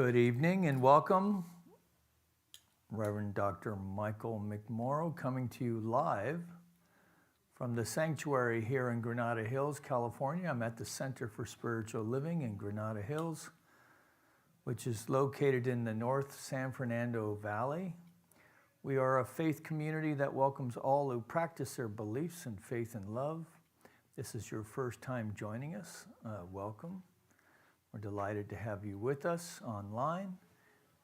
Good evening and welcome. Reverend Dr. Michael McMorrow coming to you live from the sanctuary here in Granada Hills, California. I'm at the Center for Spiritual Living in Granada Hills, which is located in the North San Fernando Valley. We are a faith community that welcomes all who practice their beliefs in faith and love. This is your first time joining us. Welcome. We're delighted to have you with us online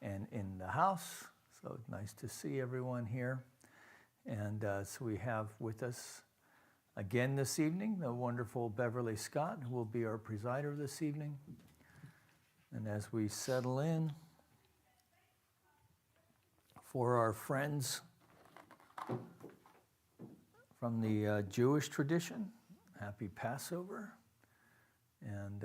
and in the house. So nice to see everyone here. And so we have with us again this evening the wonderful Beverly Scott, who will be our presider this evening. And as we settle in, for our friends from the Jewish tradition, happy Passover. And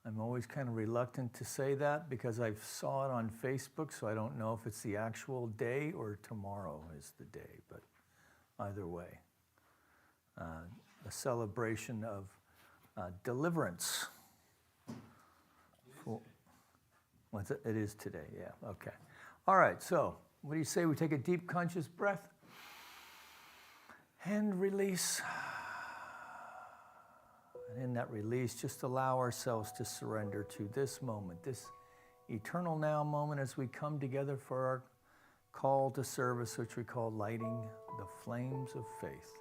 I'm always kind of reluctant to say that because I saw it on Facebook, so I don't know if it's the actual day or tomorrow is the day, but either way. A celebration of deliverance. What's it? It is today, yeah, okay. All right, so what do you say we take a deep conscious breath and release. And in that release, just allow ourselves to surrender to this moment, this eternal now moment as we come together for our call to service, which we call lighting the flames of faith.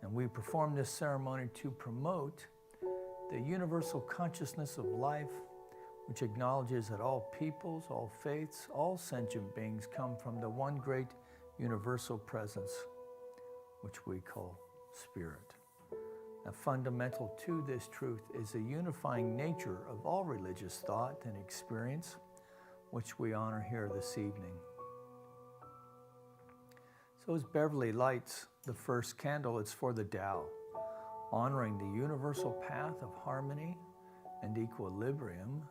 And we perform this ceremony to promote the universal consciousness of life, which acknowledges that all peoples, all faiths, all sentient beings come from the one great universal presence, which we call Spirit. Now, fundamental to this truth is the unifying nature of all religious thought and experience, which we honor here this evening. So as Beverly lights the first candle, it's for the Tao, honoring the universal path of harmony and equilibrium,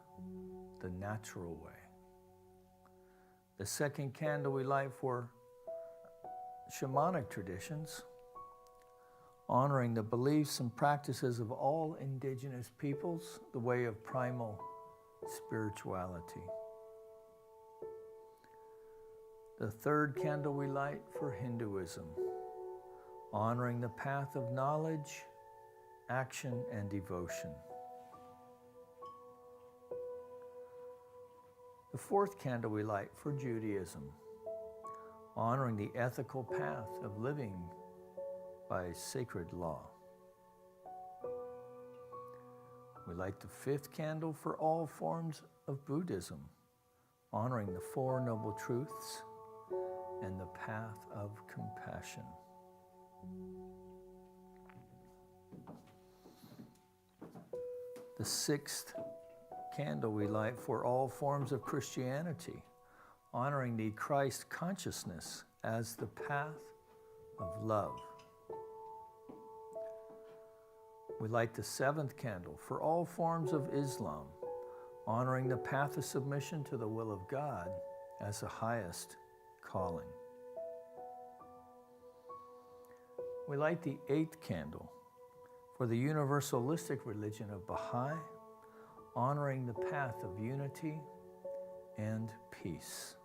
the natural way. The second candle we light for shamanic traditions, honoring the beliefs and practices of all indigenous peoples, the way of primal spirituality. The third candle we light for Hinduism, honoring the path of knowledge, action, and devotion. The fourth candle we light for Judaism, honoring the ethical path of living by sacred law. We light the fifth candle for all forms of Buddhism, honoring the Four Noble Truths and the path of compassion. The sixth candle we light for all forms of Christianity, honoring the Christ consciousness as the path of love. We light the seventh candle for all forms of Islam, honoring the path of submission to the will of God as the highest calling. We light the eighth candle for the universalistic religion of Baha'i, honoring the path of unity and peace.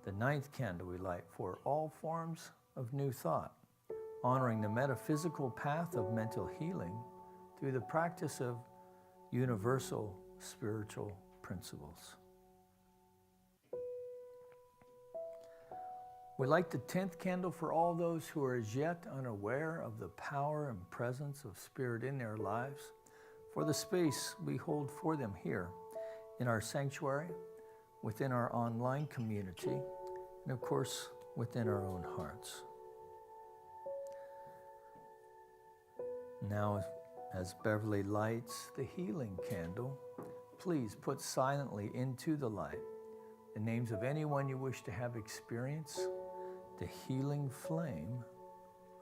The ninth candle we light for all forms of New Thought, honoring the metaphysical path of mental healing through the practice of universal spiritual principles. We light the 10th candle for all those who are as yet unaware of the power and presence of Spirit in their lives, for the space we hold for them here in our sanctuary, within our online community, and of course, within our own hearts. Now, as Beverly lights the healing candle, please put silently into the light the names of anyone you wish to have experience the healing flame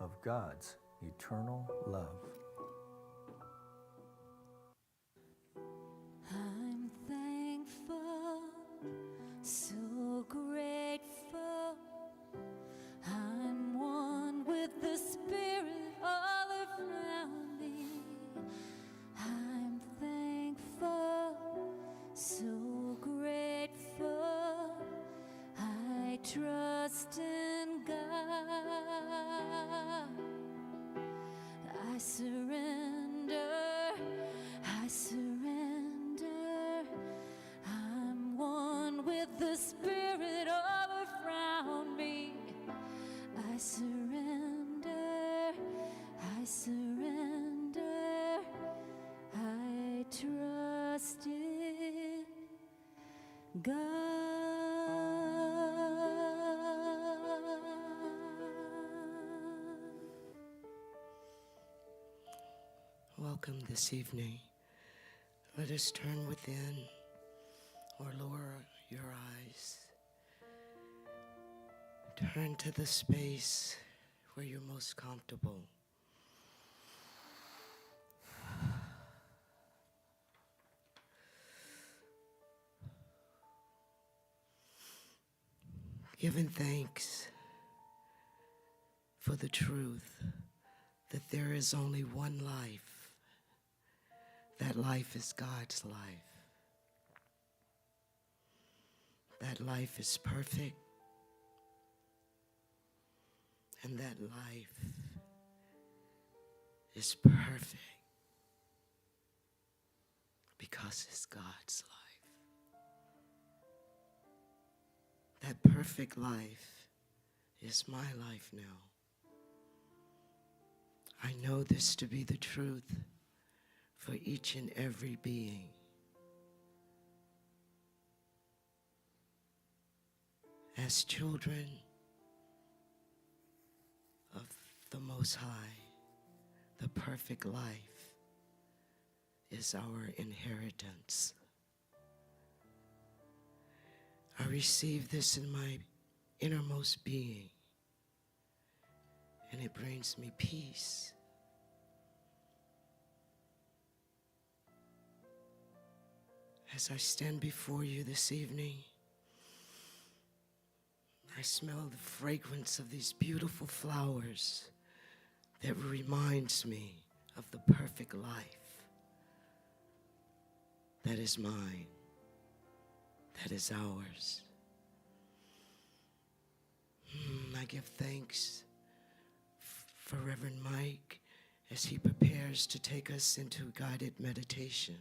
of God's eternal love. I'm thankful, so grateful. I'm one with the Spirit all around me. surrender, I surrender. I'm one with the Spirit all around me. I surrender, I surrender. I trust in God. Welcome this evening. Let us turn within or lower your eyes. Turn to the space where you're most comfortable. Giving thanks for the truth that there is only one life. That life is God's life. That life is perfect. And that life is perfect because it's God's life. That perfect life is my life now. I know this to be the truth for each and every being. As children of the Most High, the perfect life is our inheritance. I receive this in my innermost being, and it brings me peace. As I stand before you this evening, I smell the fragrance of these beautiful flowers that reminds me of the perfect life that is mine, that is ours. I give thanks for Reverend Mike as he prepares to take us into guided meditation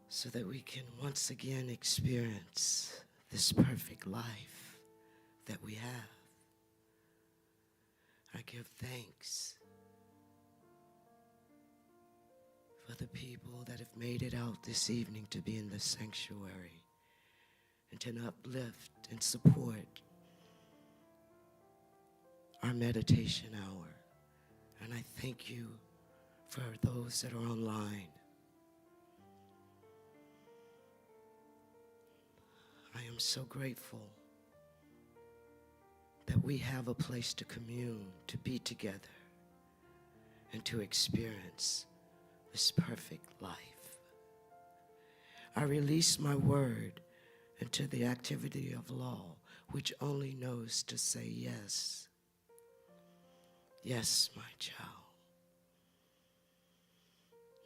so that we can once again experience this perfect life that we have. I give thanks for the people that have made it out this evening to be in the sanctuary and to uplift and support our meditation hour. And I thank you for those that are online. I am so grateful that we have a place to commune, to be together, and to experience this perfect life. I release my word into the activity of law, which only knows to say yes. Yes, my child.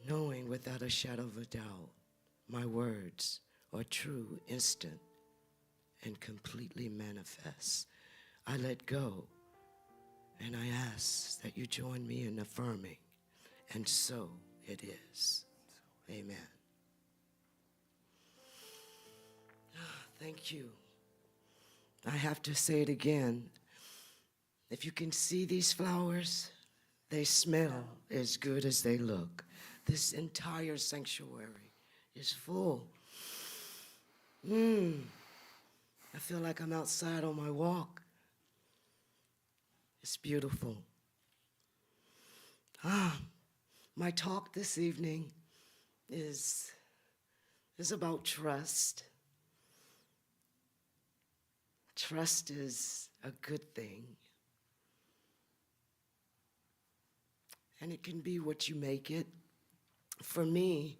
Knowing without a shadow of a doubt, my words are true, instant, and completely manifest. I let go, and I ask that you join me in affirming, and so it is. Amen. Thank you. I have to say it again. If you can see these flowers, they smell as good as they look. This entire sanctuary is full. I feel like I'm outside on my walk. It's beautiful. My talk this evening is about trust. Trust is a good thing. And it can be what you make it. For me,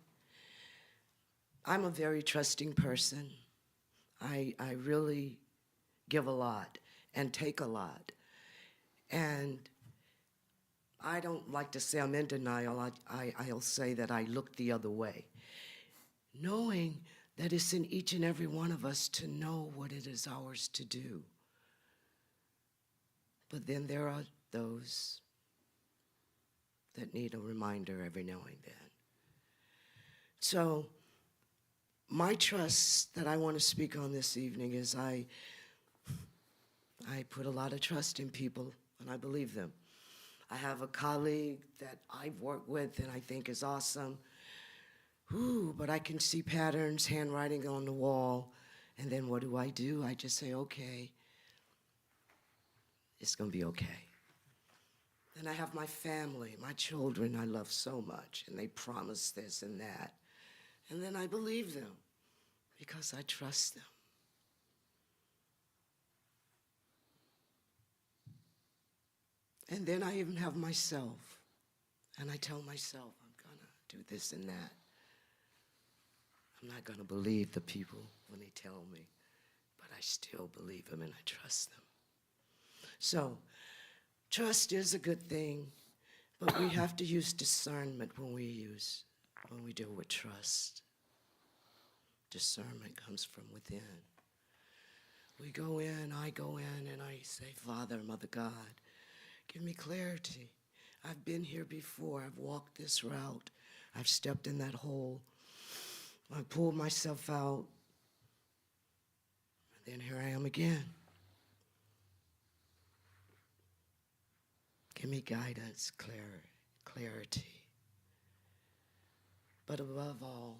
I'm a very trusting person. I really give a lot and take a lot. And I don't like to say I'm in denial. I'll say that I look the other way. Knowing that it's in each and every one of us to know what it is ours to do. But then there are those that need a reminder every now and then. So my trust that I want to speak on this evening is I put a lot of trust in people, and I believe them. I have a colleague that I've worked with and I think is awesome. But I can see patterns, handwriting on the wall, and then what do? I just say, okay, it's going to be okay. Then I have my family, my children I love so much, and they promise this and that. And then I believe them because I trust them. And then I even have myself, and I tell myself, I'm going to do this and that. I'm not going to believe the people when they tell me, but I still believe them and I trust them. So, trust is a good thing, but we have to use discernment when we deal with trust. Discernment comes from within. I go in, and I say, Father, Mother God, give me clarity. I've been here before. I've walked this route. I've stepped in that hole. I pulled myself out. And then here I am again. Give me guidance, clarity. But above all,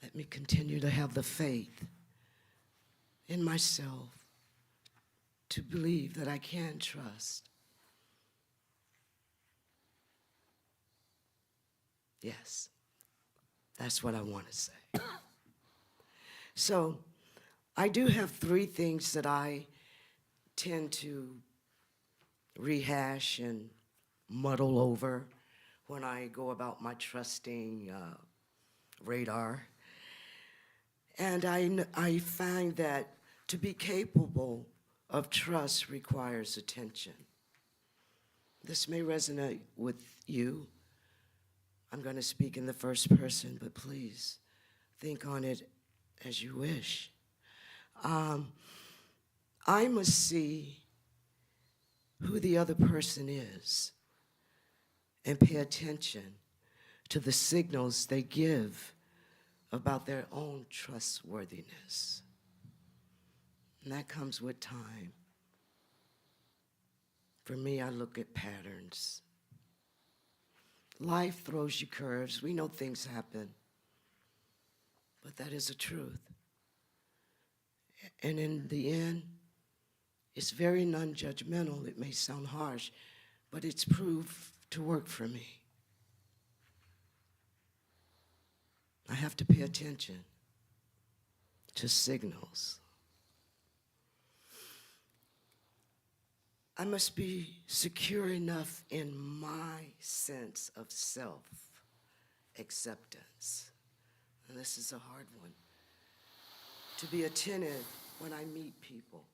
let me continue to have the faith in myself to believe that I can trust. Yes, that's what I want to say. So, I do have 3 things that I tend to rehash and muddle over when I go about my trusting radar. And I find that to be capable of trust requires attention. This may resonate with you. I'm going to speak in the first person, but please think on it as you wish. I must see who the other person is and pay attention to the signals they give about their own trustworthiness. And that comes with time. For me, I look at patterns. Life throws you curves. We know things happen. But that is the truth. And in the end, it's very non-judgmental. It may sound harsh, but it's proved to work for me. I have to pay attention to signals. I must be secure enough in my sense of self-acceptance. And this is a hard one. To be attentive when I meet people.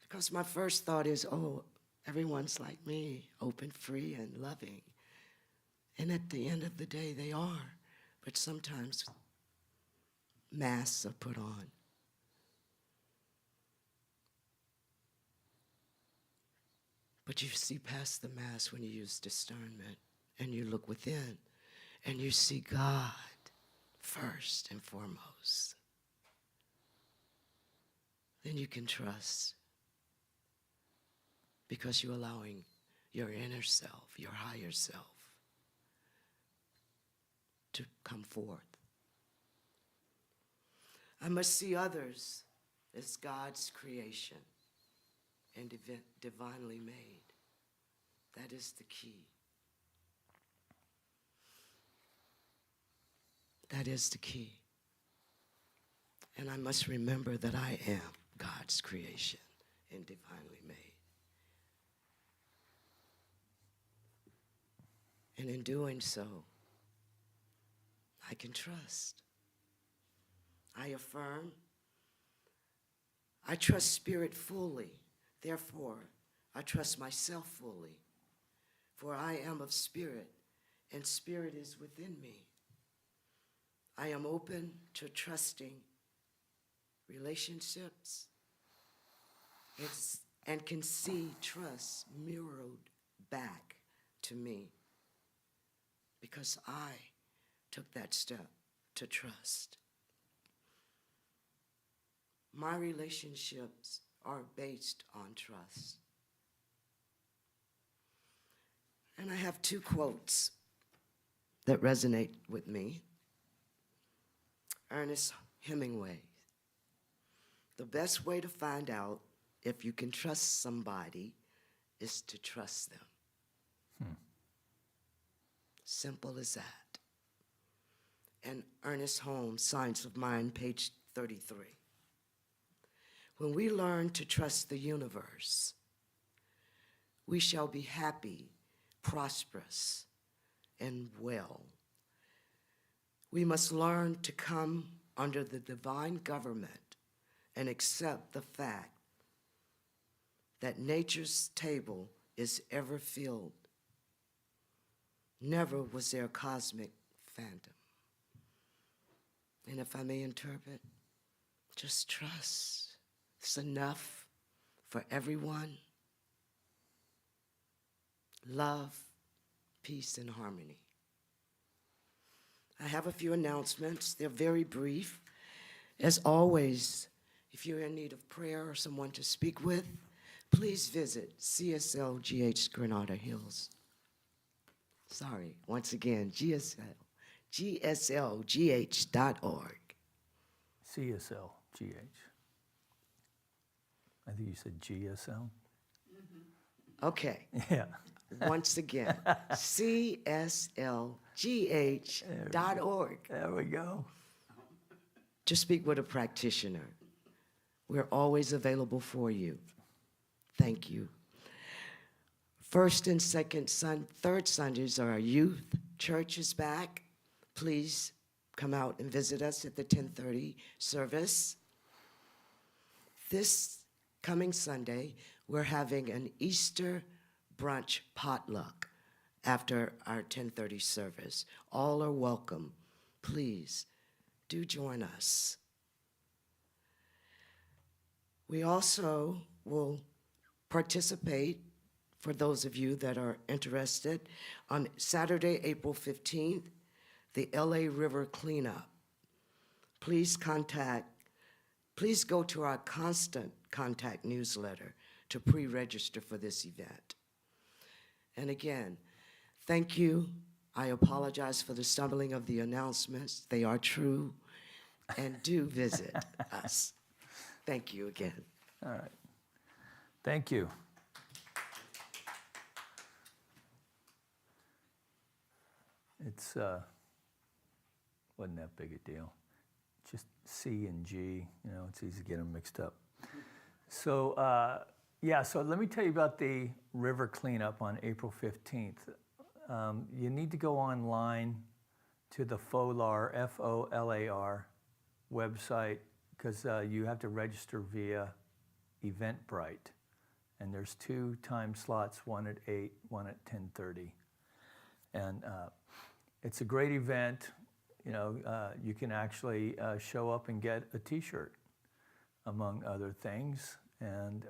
Because my first thought is, oh, everyone's like me, open, free, and loving. And at the end of the day, they are. But sometimes masks are put on. But you see past the mask when you use discernment and you look within and you see God first and foremost. Then you can trust because you're allowing your inner self, your higher self, to come forth. I must see others as God's creation and divinely made. That is the key. That is the key. And I must remember that I am God's creation and divinely made. And in doing so, I can trust. I affirm. I trust spirit fully. Therefore, I trust myself fully. For I am of spirit, and spirit is within me. I am open to trusting relationships and can see trust mirrored back to me because I took that step to trust. My relationships are based on trust. And I have two quotes that resonate with me. Ernest Hemingway. The best way to find out if you can trust somebody is to trust them. Simple as that. And Ernest Holmes, Science of Mind, page 33. When we learn to trust the universe, we shall be happy, prosperous, and well. We must learn to come under the divine government and accept the fact that nature's table is ever filled. Never was there a cosmic phantom. And if I may interpret, just trust. It's enough for everyone. Love, peace, and harmony. I have a few announcements. They're very brief. As always, if you're in need of prayer or someone to speak with, please visit CSLGH Granada Hills. Sorry, once again, GSLGH.org. CSLGH. I think you said GSL. Okay. Yeah. Once again, CSLGH.org. There we go. To speak with a practitioner. We're always available for you. Thank you. First and third Sundays are our youth. Church is back. Please come out and visit us at the 10:30 service. This coming Sunday, we're having an Easter brunch potluck after our 10:30 service. All are welcome. Please do join us. We also will participate, for those of you that are interested, on Saturday, April 15th, the LA River Cleanup. Please go to our constant contact newsletter to pre-register for this event. And again, thank you. I apologize for the stumbling of the announcements. They are true, and do visit us. Thank you again. All right. Thank you. It's wasn't that big a deal. Just C and G, it's easy to get them mixed up. So so let me tell you about the river cleanup on April 15th. You need to go online to the FOLAR, F-O-L-A-R website, because you have to register via Eventbrite. And there's 2 time slots, one at 8, one at 10:30. And it's a great event. You can actually show up and get a T-shirt, among other things. And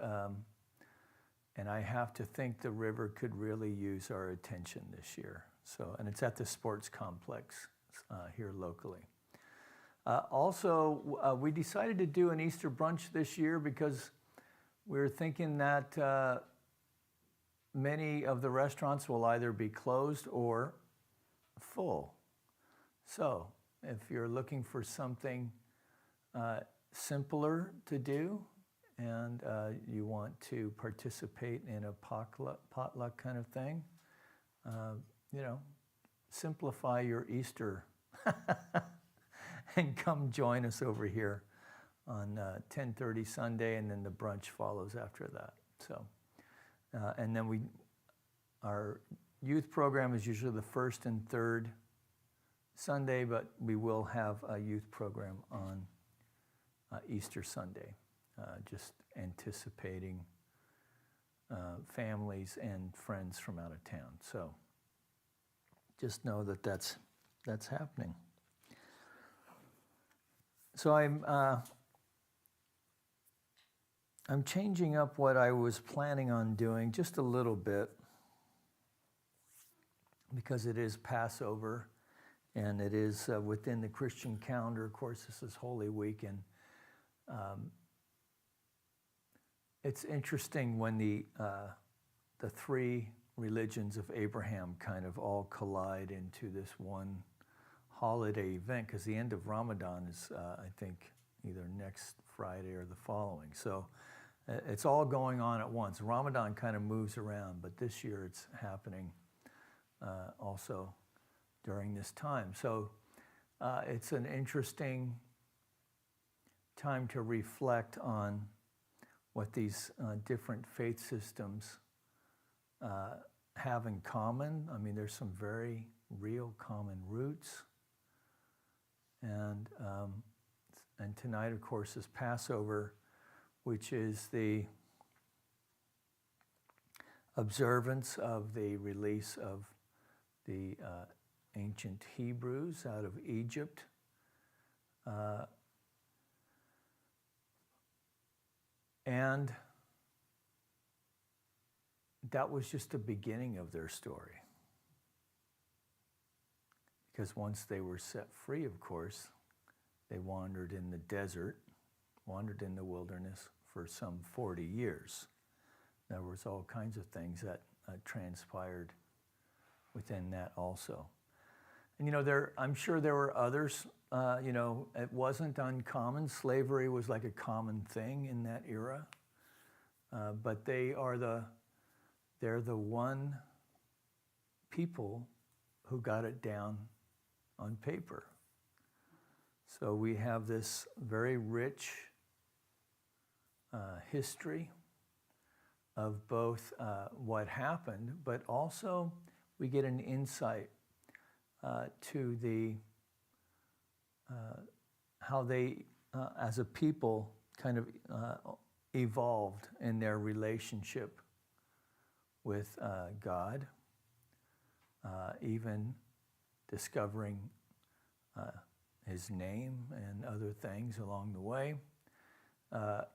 I have to think the river could really use our attention this year. So, and it's at the sports complex here locally. Also, we decided to do an Easter brunch this year because we're thinking that many of the restaurants will either be closed or full. So if you're looking for something simpler to do and you want to participate in a potluck kind of thing, simplify your Easter and come join us over here on 10:30 Sunday, and then the brunch follows after that. So, and then our youth program is usually the first and third Sunday, but we will have a youth program on Easter Sunday, just anticipating families and friends from out of town. So just know that that's happening. So I'm changing up what I was planning on doing just a little bit because it is Passover and it is within the Christian calendar. Of course, this is Holy Week, and it's interesting when the three religions of Abraham kind of all collide into this one holiday event, because the end of Ramadan is, I think, either next Friday or the following. So it's all going on at once. Ramadan kind of moves around, but this year it's happening also during this time. So it's an interesting time to reflect on what these different faith systems have in common. I mean, there's some very real common roots. And tonight, of course, is Passover, which is the observance of the release of the ancient Hebrews out of Egypt. And that was just the beginning of their story. Because once they were set free, of course, they wandered in the desert, wandered in the wilderness for some 40 years. There was all kinds of things that transpired within that also. And I'm sure there were others, it wasn't uncommon. Slavery was like a common thing in that era. But they're the one people who got it down on paper. So we have this very rich history of both what happened, but also we get an insight to the how they, as a people, kind of evolved in their relationship with God, even discovering his name and other things along the way. But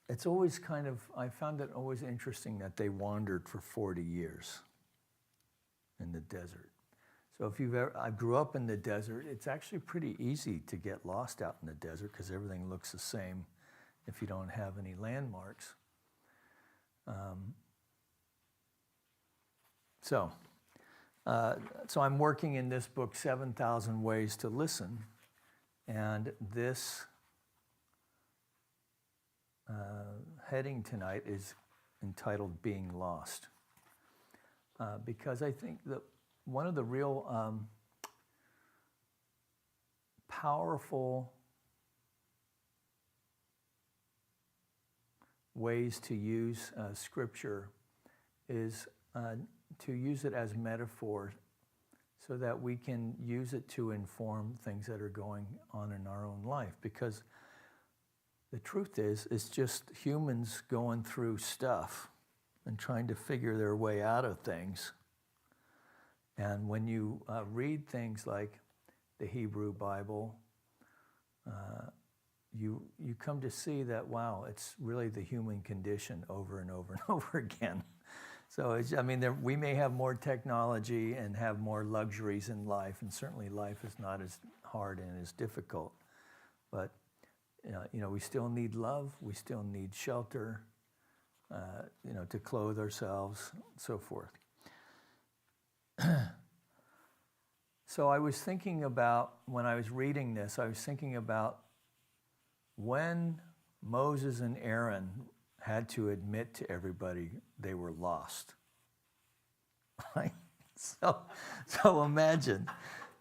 it's always I found it always interesting that they wandered for 40 years in the desert. So I grew up in the desert. It's actually pretty easy to get lost out in the desert because everything looks the same if you don't have any landmarks. So I'm working in this book, 7,000 Ways to Listen, and this heading tonight is entitled Being Lost, because I think that one of the real powerful ways to use Scripture is to use it as metaphor so that we can use it to inform things that are going on in our own life. Because the truth is, it's just humans going through stuff and trying to figure their way out of things. And when you read things like the Hebrew Bible, you come to see that, wow, it's really the human condition over and over and over again. So, we may have more technology and have more luxuries in life, and certainly life is not as hard and as difficult. But, we still need love, we still need shelter, to clothe ourselves, and so forth. So I was thinking about, when I was reading this, I was thinking about when Moses and Aaron had to admit to everybody they were lost. Right? So imagine,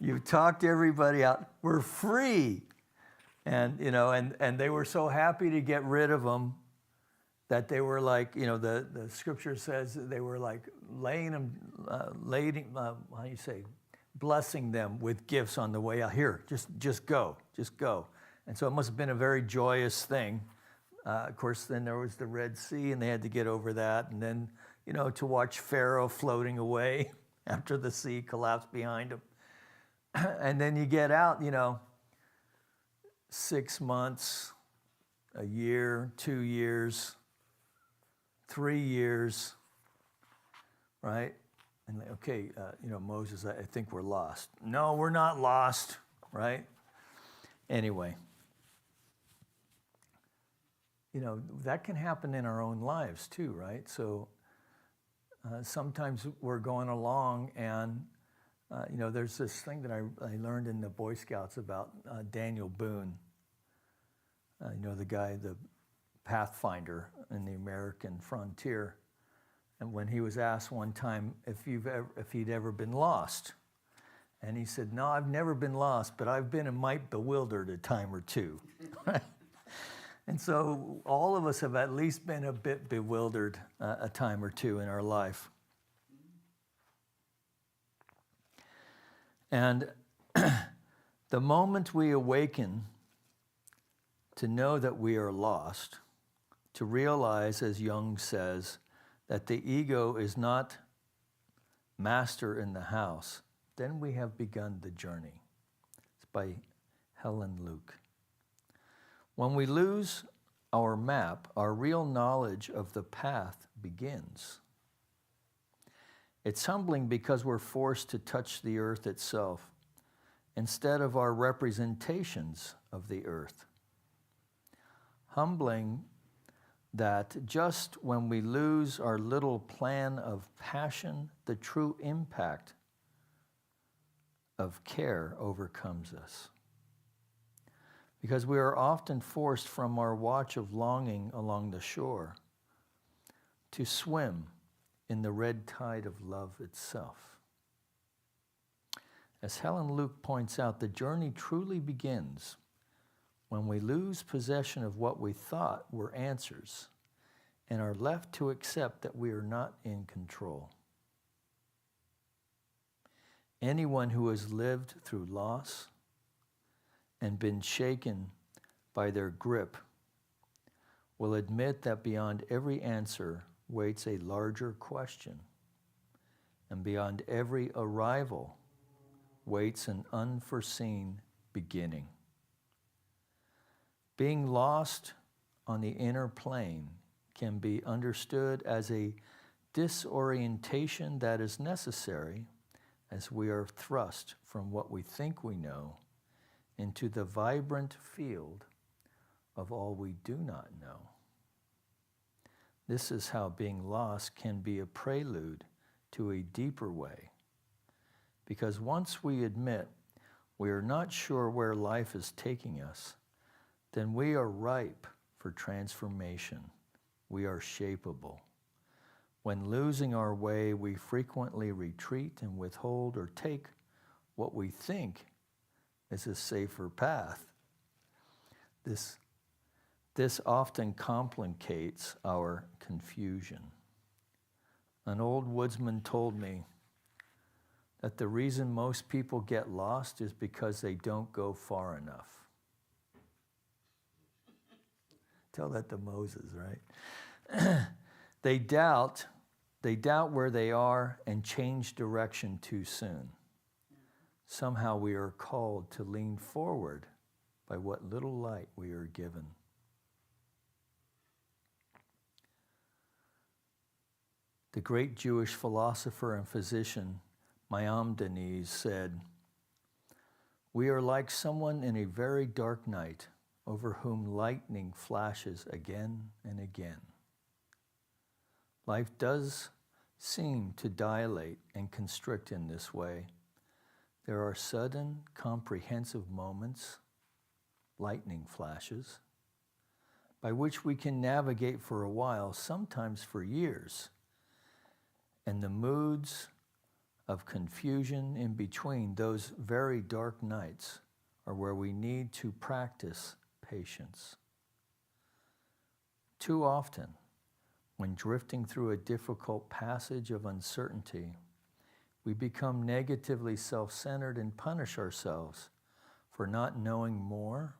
you talked everybody out, we're free. And, and they were so happy to get rid of them that they were like, the scripture says they were like blessing them with gifts on the way out. Here, just go. And so it must have been a very joyous thing. Of course, then there was the Red Sea, and they had to get over that. And then, to watch Pharaoh floating away after the sea collapsed behind him. And then you get out, 6 months, a year, 2 years, 3 years, right? And okay, Moses, I think we're lost. No, we're not lost, right? Anyway, that can happen in our own lives too, right? So sometimes we're going along and, there's this thing that I learned in the Boy Scouts about Daniel Boone, the guy, the pathfinder in the American frontier. And when he was asked one time if he'd ever been lost, and he said, "No, I've never been lost, but I've been a mite bewildered a time or two." And so all of us have at least been a bit bewildered a time or two in our life. And the moment we awaken to know that we are lost, to realize, as Jung says, that the ego is not master in the house, then we have begun the journey. It's by Helen Luke. When we lose our map, our real knowledge of the path begins. It's humbling because we're forced to touch the earth itself instead of our representations of the earth. Humbling that just when we lose our little plan of passion, the true impact of care overcomes us. Because we are often forced from our watch of longing along the shore to swim in the red tide of love itself. As Helen Luke points out, the journey truly begins when we lose possession of what we thought were answers and are left to accept that we are not in control. Anyone who has lived through loss and been shaken by their grip will admit that beyond every answer waits a larger question, and beyond every arrival waits an unforeseen beginning. Being lost on the inner plane can be understood as a disorientation that is necessary as we are thrust from what we think we know into the vibrant field of all we do not know. This is how being lost can be a prelude to a deeper way. Because once we admit we are not sure where life is taking us, then we are ripe for transformation. We are shapeable. When losing our way, we frequently retreat and withhold or take what we think is a safer path. This often complicates our confusion. An old woodsman told me that the reason most people get lost is because they don't go far enough. Tell that to Moses, right? They doubt where they are and change direction too soon. Somehow we are called to lean forward by what little light we are given. The great Jewish philosopher and physician Maimonides said, "We are like someone in a very dark night over whom lightning flashes again and again." Life does seem to dilate and constrict in this way. There are sudden, comprehensive moments, lightning flashes, by which we can navigate for a while, sometimes for years. And the moods of confusion in between those very dark nights are where we need to practice patience. Too often, when drifting through a difficult passage of uncertainty, we become negatively self-centered and punish ourselves for not knowing more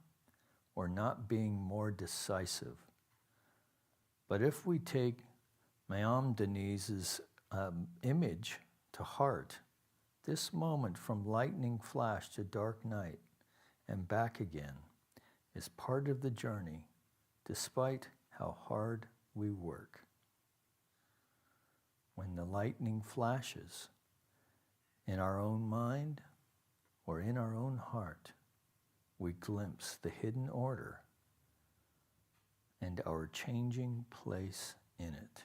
or not being more decisive. But if we take Maimonides' image to heart, this moment from lightning flash to dark night and back again is part of the journey, despite how hard we work. When the lightning flashes in our own mind or in our own heart, we glimpse the hidden order and our changing place in it.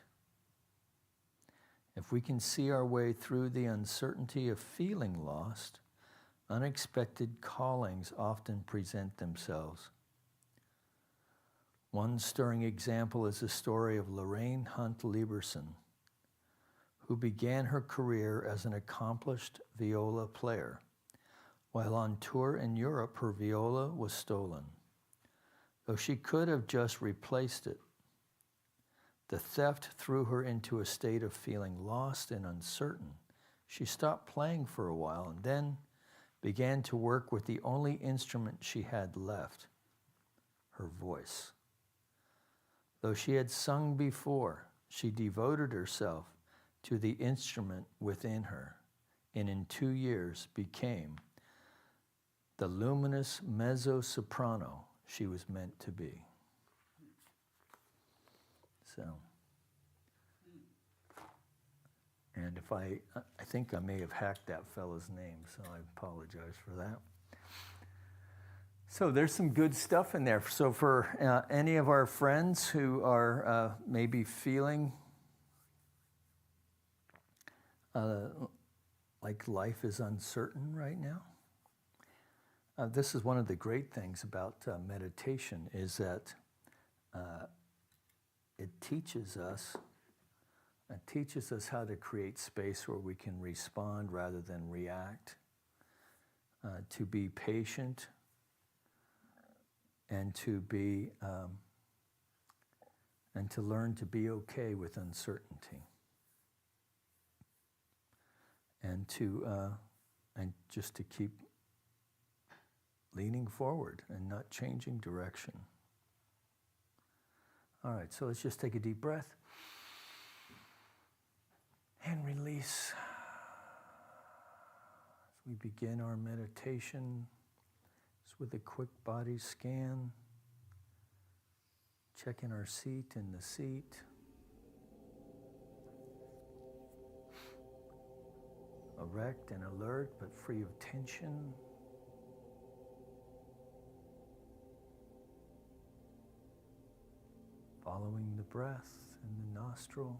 If we can see our way through the uncertainty of feeling lost, unexpected callings often present themselves. One stirring example is the story of Lorraine Hunt Lieberson, who began her career as an accomplished viola player. While on tour in Europe, her viola was stolen. Though she could have just replaced it, the theft threw her into a state of feeling lost and uncertain. She stopped playing for a while and then began to work with the only instrument she had left, her voice. Though she had sung before, she devoted herself to the instrument within her, and in 2 years became the luminous mezzo-soprano she was meant to be. So, and if I think I may have hacked that fellow's name, so I apologize for that. So there's some good stuff in there. So for any of our friends who are maybe feeling like life is uncertain right now, this is one of the great things about meditation, is that it teaches us how to create space where we can respond rather than react, to be patient, and to be and to learn to be okay with uncertainty, and just to keep leaning forward and not changing direction. All right, so let's just take a deep breath and release. As we begin our meditation, just with a quick body scan, checking our seat in the seat. Erect and alert, but free of tension. Following the breath in the nostril.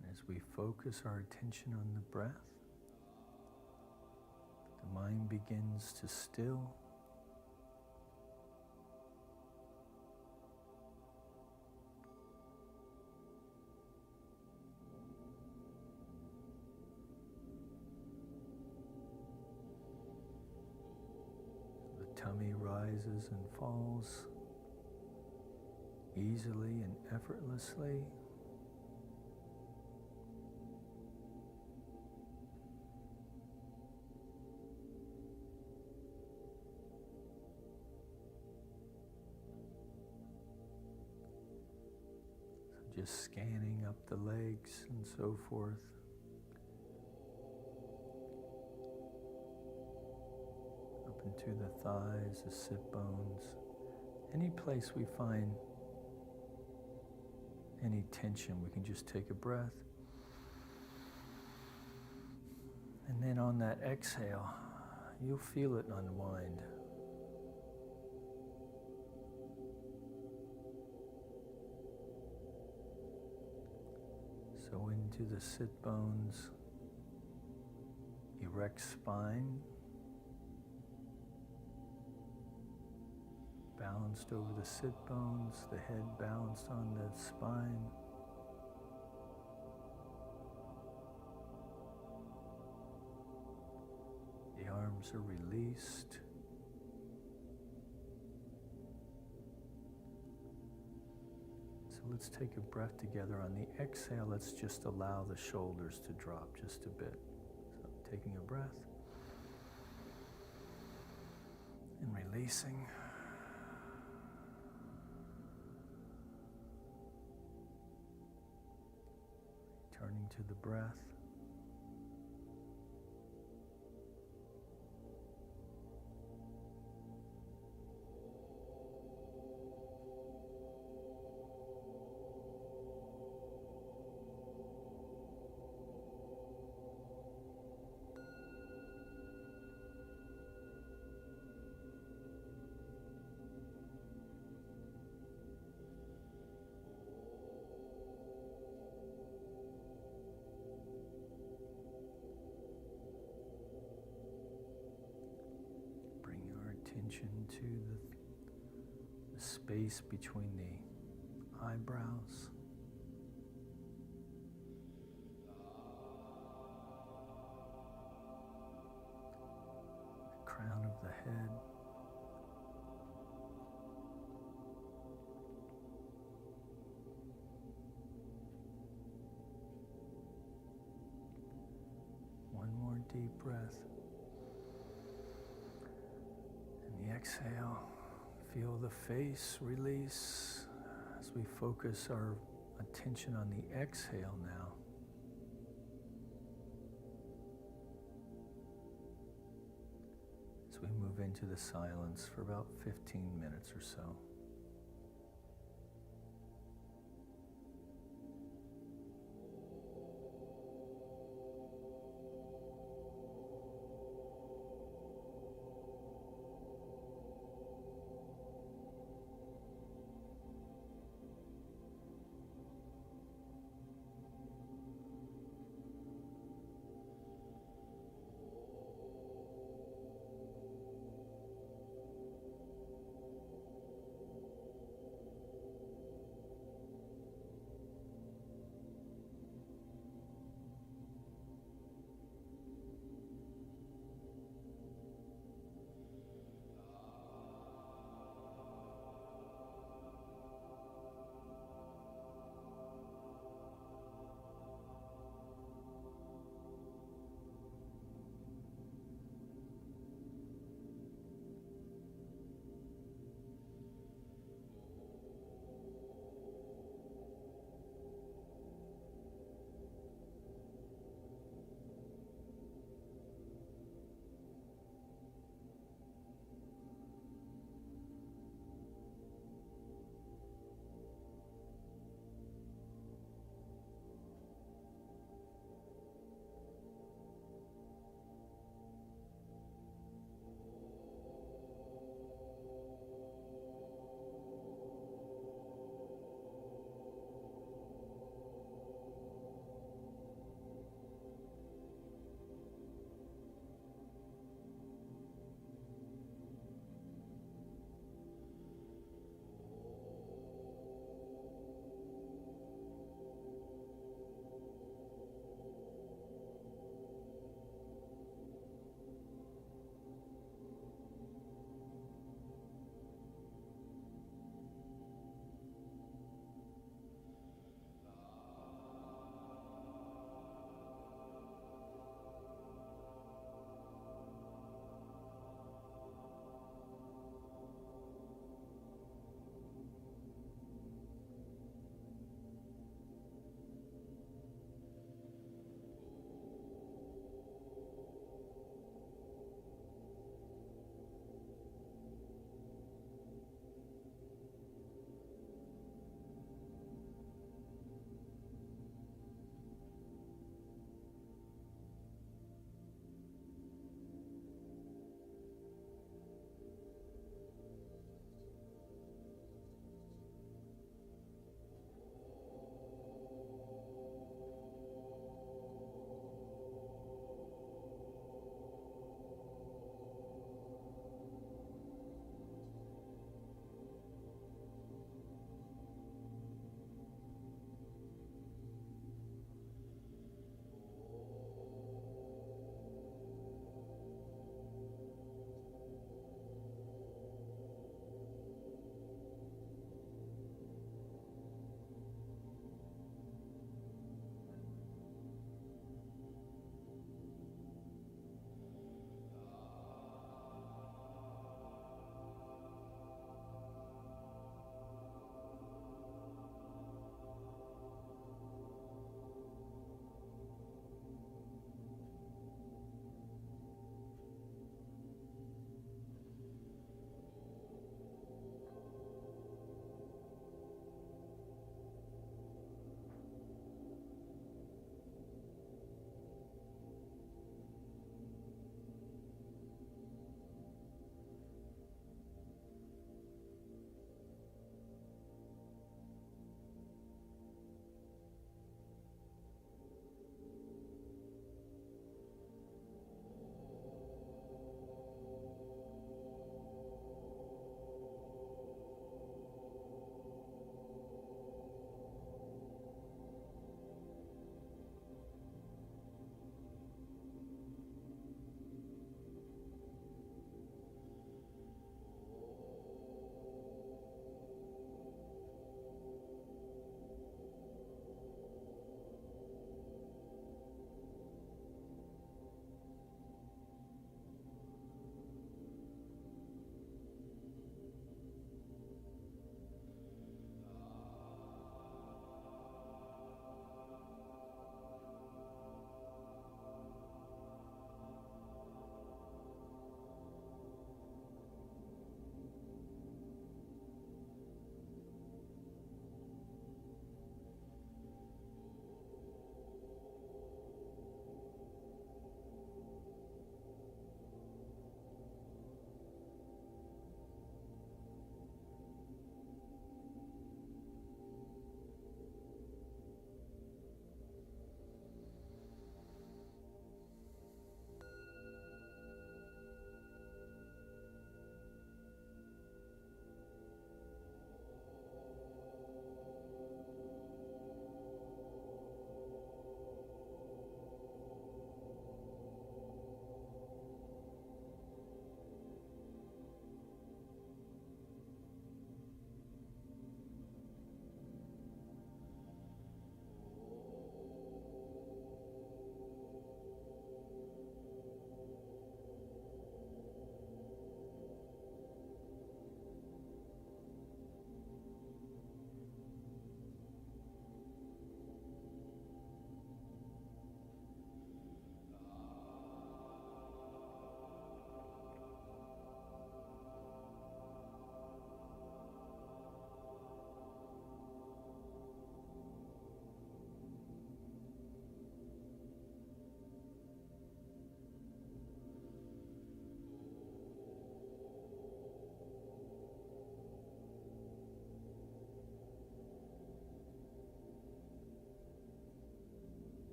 And as we focus our attention on the breath, the mind begins to still. Tummy rises and falls easily and effortlessly. So just scanning up the legs and so forth. Into the thighs, the sit bones, any place we find any tension, we can just take a breath. And then on that exhale, you'll feel it unwind. So into the sit bones, erect spine, balanced over the sit bones, the head balanced on the spine. The arms are released. So let's take a breath together. On the exhale, let's just allow the shoulders to drop just a bit. So taking a breath. and releasing. Turning to the breath. Attention to the space between the eyebrows, the crown of the head, one more deep breath. The exhale, feel the face release as we focus our attention on the exhale now. As we move into the silence for about 15 minutes or so.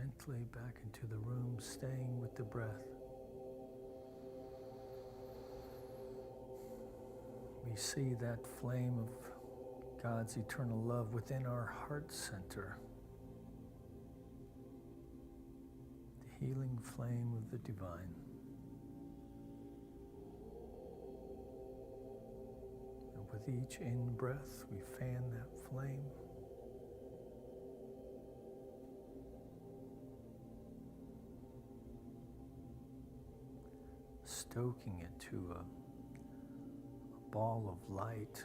Gently back into the room, staying with the breath. We see that flame of God's eternal love within our heart center. The healing flame of the divine. And with each in-breath, we fan that flame. Stoking it to a ball of light,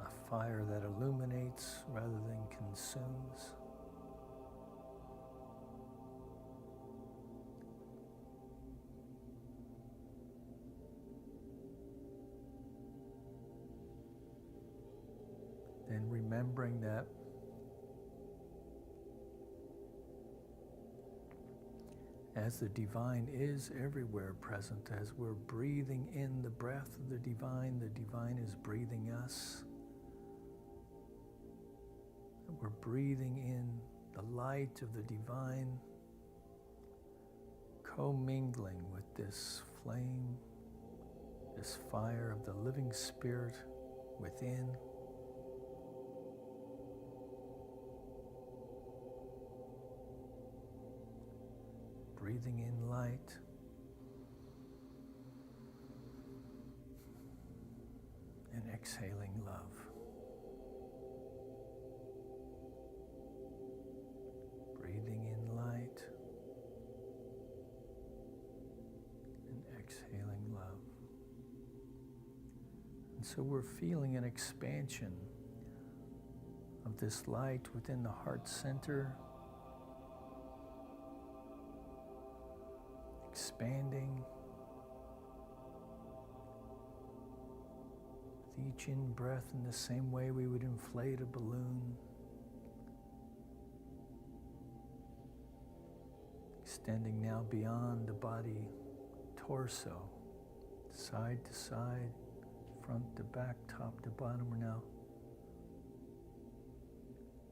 a fire that illuminates rather than consumes. Then remembering that as the divine is everywhere present, as we're breathing in the breath of the divine is breathing us. We're breathing in the light of the divine, commingling with this flame, this fire of the living spirit within. Breathing in light. And exhaling love. Breathing in light. And exhaling love. And so we're feeling an expansion of this light within the heart center. Expanding with each in-breath in the same way we would inflate a balloon. Extending now beyond the body, torso, side to side, front to back, top to bottom. We're now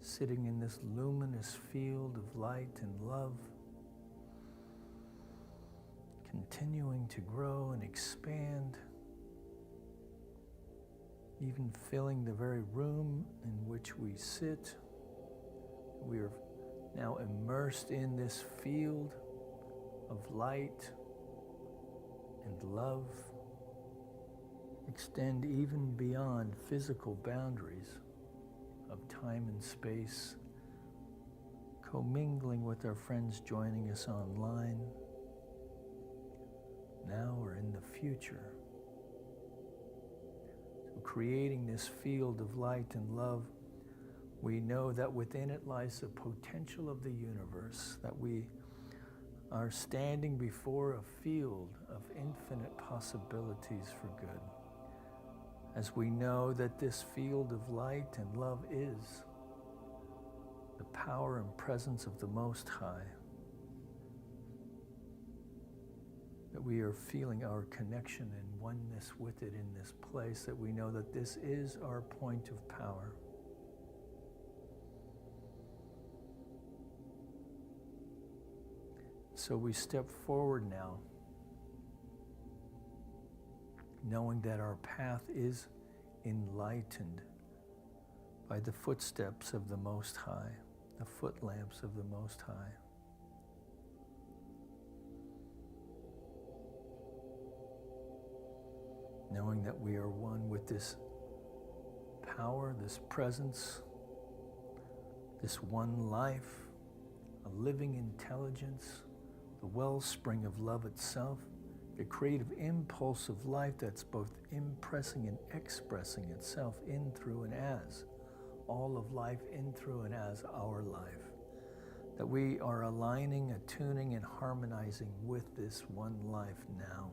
sitting in this luminous field of light and love, continuing to grow and expand, even filling the very room in which we sit. We are now immersed in this field of light and love. Extend even beyond physical boundaries of time and space, commingling with our friends joining us online, now or in the future. So creating this field of light and love, we know that within it lies the potential of the universe, that we are standing before a field of infinite possibilities for good. As we know that this field of light and love is the power and presence of the Most High, that we are feeling our connection and oneness with it in this place, that we know that this is our point of power. So we step forward now, knowing that our path is enlightened by the footsteps of the Most High, the footlamps of the Most High. Knowing that we are one with this power, this presence, this one life, a living intelligence, the wellspring of love itself, the creative impulse of life that's both impressing and expressing itself in, through, and as all of life, in, through, and as our life. That we are aligning, attuning, and harmonizing with this one life now.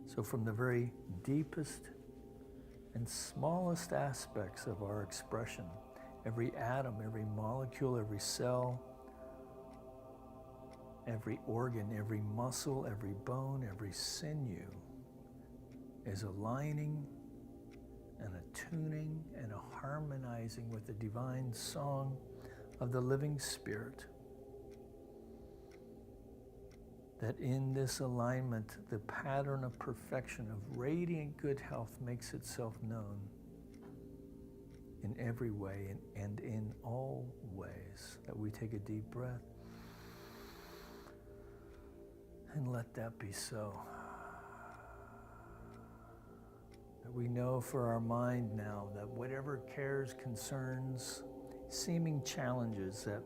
So from the very deepest and smallest aspects of our expression, every atom, every molecule, every cell, every organ, every muscle, every bone, every sinew is aligning and attuning and a harmonizing with the divine song of the living Spirit. That in this alignment, the pattern of perfection, of radiant good health makes itself known in every way and in all ways. That we take a deep breath and let that be so. That we know for our mind now that whatever cares, concerns, seeming challenges that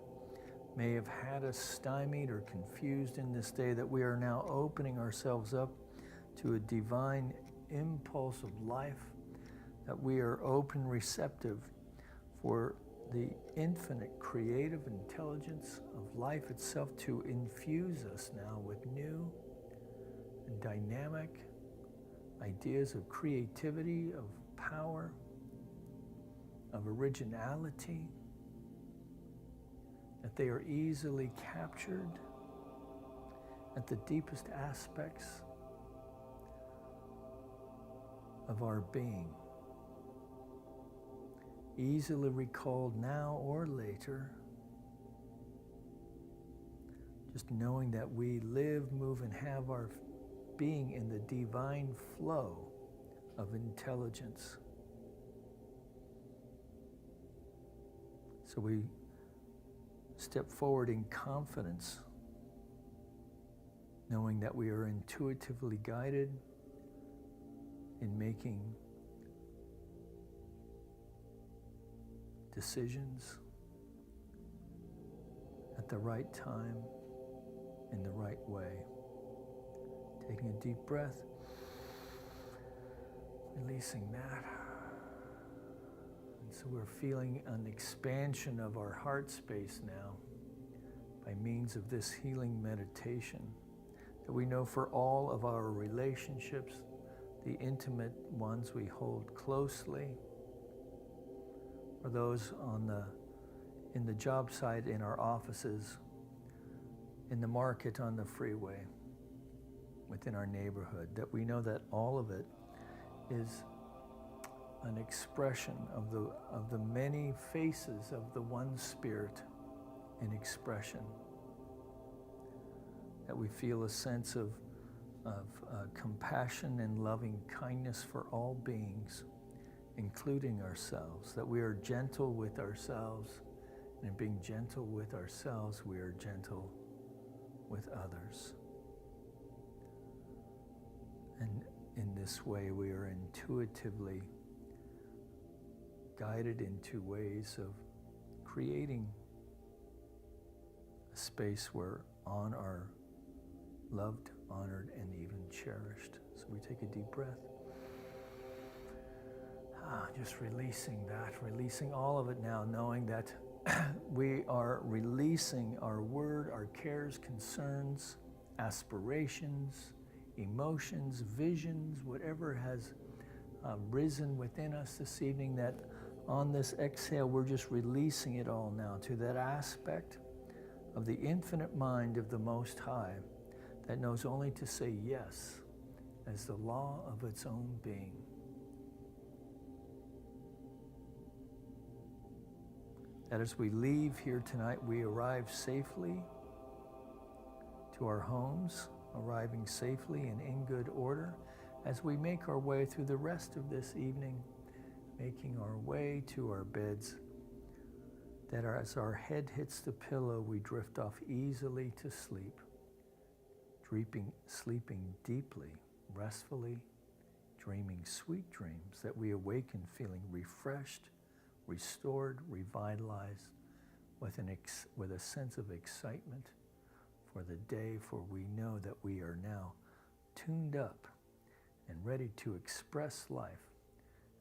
may have had us stymied or confused in this day, that we are now opening ourselves up to a divine impulse of life, that we are open, receptive for the infinite creative intelligence of life itself to infuse us now with new and dynamic ideas of creativity, of power, of originality, that they are easily captured at the deepest aspects of our being, easily recalled now or later, just knowing that we live, move, and have our being in the divine flow of intelligence. So we step forward in confidence, knowing that we are intuitively guided in making decisions at the right time, in the right way. Taking a deep breath, releasing that. And so we're feeling an expansion of our heart space now by means of this healing meditation, that we know for all of our relationships, the intimate ones we hold closely, or those in the job site, in our offices, in the market, on the freeway, within our neighborhood, that we know that all of it is an expression of the many faces of the one Spirit in expression. That we feel a sense of compassion and loving kindness for all beings, including ourselves, that we are gentle with ourselves, and in being gentle with ourselves, we are gentle with others. And in this way, we are intuitively guided into ways of creating a space where all are loved, honored, and even cherished. So we take a deep breath. Just releasing that, releasing all of it now, knowing that we are releasing our word, our cares, concerns, aspirations, emotions, visions, whatever has risen within us this evening, that on this exhale, we're just releasing it all now to that aspect of the infinite mind of the Most High that knows only to say yes as the law of its own being. That as we leave here tonight, we arrive safely to our homes, arriving safely and in good order as we make our way through the rest of this evening, making our way to our beds, that as our head hits the pillow, we drift off easily to sleep, sleeping deeply, restfully, dreaming sweet dreams, that we awaken feeling refreshed, restored, revitalized, with a sense of excitement for the day, for we know that we are now tuned up and ready to express life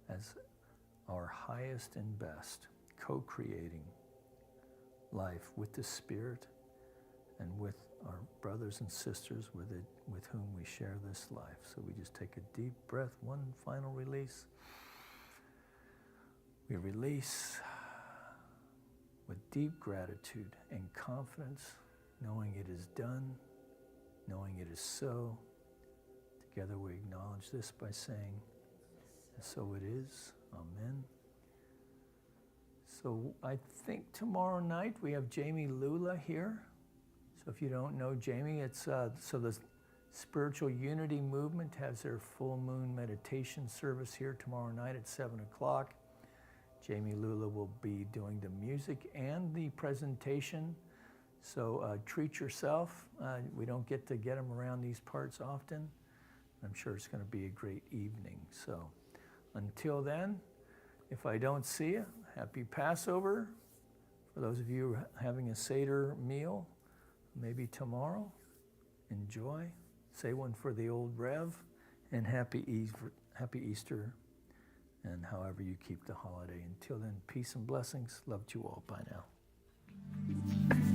as our highest and best, co-creating life with the Spirit and with our brothers and sisters with whom we share this life. So we just take a deep breath, one final release. We release with deep gratitude and confidence, knowing it is done, knowing it is so. Together we acknowledge this by saying, so it is, Amen. So I think tomorrow night we have Jamie Lula here. So if you don't know Jamie, it's so the Spiritual Unity Movement has their full moon meditation service here tomorrow night at 7 o'clock. Jamie Lula will be doing the music and the presentation. So treat yourself. We don't get to get them around these parts often. I'm sure it's going to be a great evening. So until then, if I don't see you, happy Passover. For those of you having a Seder meal, maybe tomorrow, enjoy. Say one for the old Rev, and happy Easter, and however you keep the holiday. Until then, peace and blessings. Love to you all. Bye now.